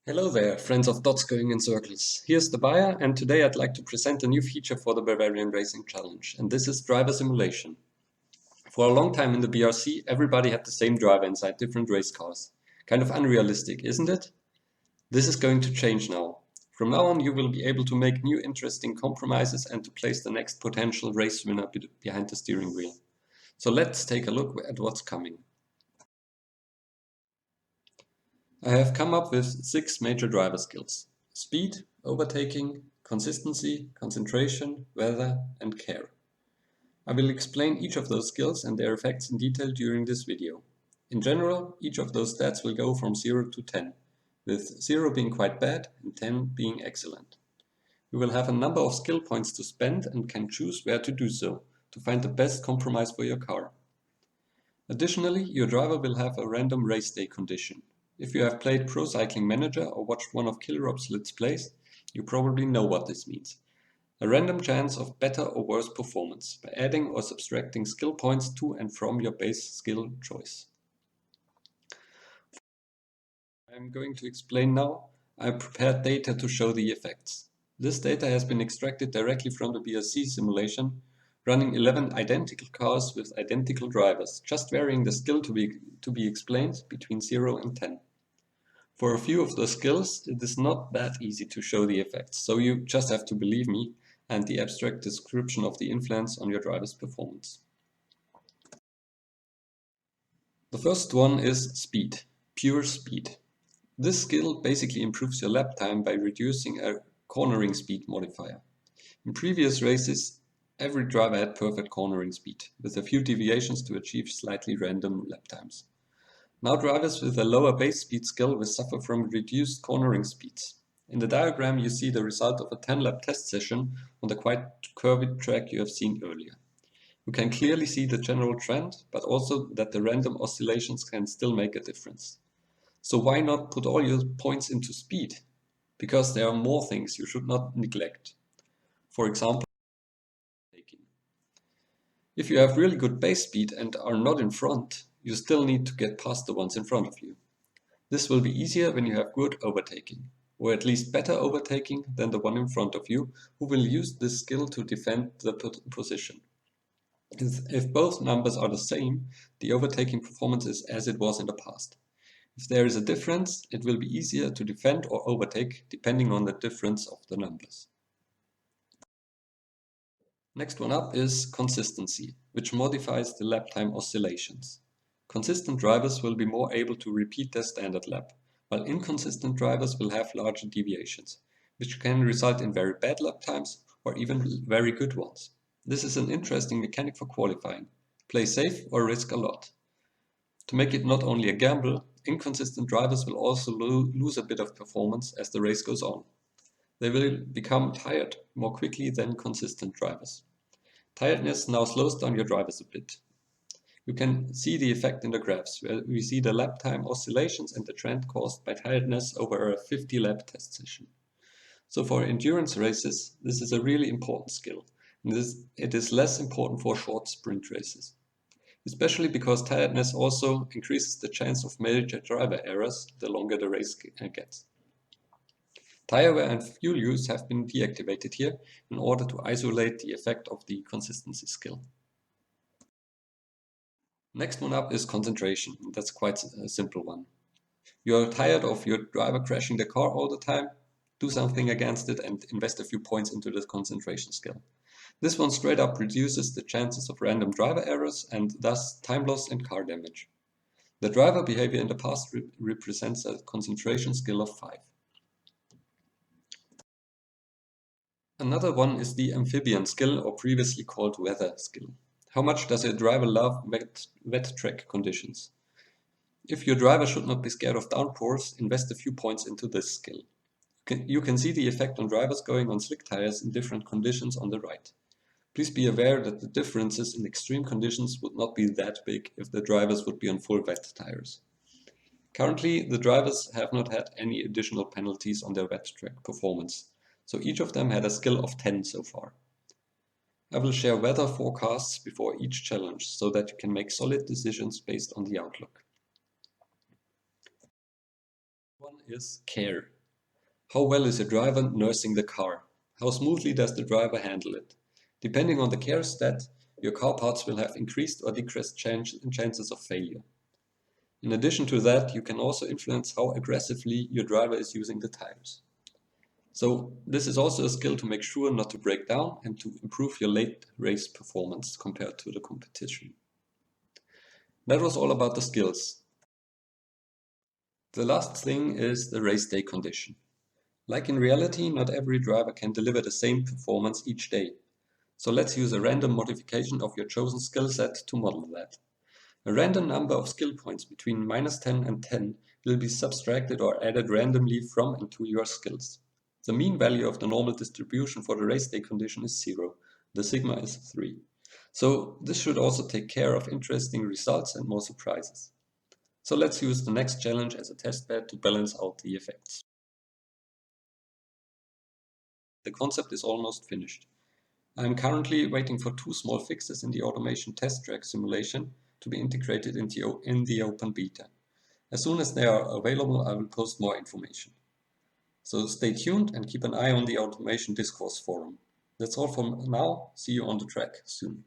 Hello there, friends of dots going in circles. Here's the buyer, and today I'd like to present a new feature for the Bavarian Racing Challenge, and this is driver simulation. For a long time in the BRC, everybody had the same driver inside different race cars. Kind of unrealistic, isn't it? This is going to change now. From now on, you will be able to make new interesting compromises and to place the next potential race winner behind the steering wheel. So let's take a look at what's coming. I have come up with 6 major driver skills: speed, overtaking, consistency, concentration, weather, and care. I will explain each of those skills and their effects in detail during this video. In general, each of those stats will go from 0 to 10, with 0 being quite bad and 10 being excellent. You will have a number of skill points to spend and can choose where to do so, to find the best compromise for your car. Additionally, your driver will have a random race day condition. If you have played Pro Cycling Manager or watched one of Kilrop's Let's Plays, you probably know what this means. A random chance of better or worse performance by adding or subtracting skill points to and from your base skill choice. I'm going to explain now. I prepared data to show the effects. This data has been extracted directly from the BRC simulation, running 11 identical cars with identical drivers, just varying the skill to be explained between 0 and 10. For a few of the skills, it is not that easy to show the effects, so you just have to believe me and the abstract description of the influence on your driver's performance. The first one is speed, pure speed. This skill basically improves your lap time by reducing a cornering speed modifier. In previous races, every driver had perfect cornering speed, with a few deviations to achieve slightly random lap times. Now drivers with a lower base speed skill will suffer from reduced cornering speeds. In the diagram you see the result of a 10-lap test session on the quite curvy track you have seen earlier. You can clearly see the general trend, but also that the random oscillations can still make a difference. So why not put all your points into speed? Because there are more things you should not neglect. For example, overtaking. If you have really good base speed and are not in front, you still need to get past the ones in front of you. This will be easier when you have good overtaking, or at least better overtaking than the one in front of you, who will use this skill to defend the position. If both numbers are the same, the overtaking performance is as it was in the past. If there is a difference, it will be easier to defend or overtake depending on the difference of the numbers. Next one up is consistency, which modifies the lap time oscillations. Consistent drivers will be more able to repeat their standard lap, while inconsistent drivers will have larger deviations, which can result in very bad lap times or even very good ones. This is an interesting mechanic for qualifying. Play safe or risk a lot. To make it not only a gamble, inconsistent drivers will also lose a bit of performance as the race goes on. They will become tired more quickly than consistent drivers. Tiredness now slows down your drivers a bit. You can see the effect in the graphs, where we see the lap time oscillations and the trend caused by tiredness over a 50-lap test session. So for endurance races, this is a really important skill, and it is less important for short sprint races. Especially because tiredness also increases the chance of major driver errors the longer the race gets. Tire wear and fuel use have been deactivated here in order to isolate the effect of the consistency skill. Next one up is concentration. That's quite a simple one. You're tired of your driver crashing the car all the time? Do something against it and invest a few points into the concentration skill. This one straight up reduces the chances of random driver errors and thus time loss and car damage. The driver behavior in the past represents a concentration skill of 5. Another one is the Amphibian skill, or previously called weather skill. How much does your driver love wet track conditions? If your driver should not be scared of downpours, invest a few points into this skill. You can see the effect on drivers going on slick tires in different conditions on the right. Please be aware that the differences in extreme conditions would not be that big if the drivers would be on full wet tires. Currently, the drivers have not had any additional penalties on their wet track performance, so each of them had a skill of 10 so far. I will share weather forecasts before each challenge so that you can make solid decisions based on the outlook. One is care. How well is your driver nursing the car? How smoothly does the driver handle it? Depending on the care stat, your car parts will have increased or decreased chances of failure. In addition to that, you can also influence how aggressively your driver is using the tires. So this is also a skill to make sure not to break down and to improve your late race performance compared to the competition. That was all about the skills. The last thing is the race day condition. Like in reality, not every driver can deliver the same performance each day. So let's use a random modification of your chosen skill set to model that. A random number of skill points between -10 and 10 will be subtracted or added randomly from and to your skills. The mean value of the normal distribution for the race day condition is 0. The sigma is 3. So this should also take care of interesting results and more surprises. So let's use the next challenge as a testbed to balance out the effects. The concept is almost finished. I am currently waiting for 2 small fixes in the automation test track simulation to be integrated in the open beta. As soon as they are available, I will post more information. So stay tuned and keep an eye on the automation discourse forum. That's all for now. See you on the track soon.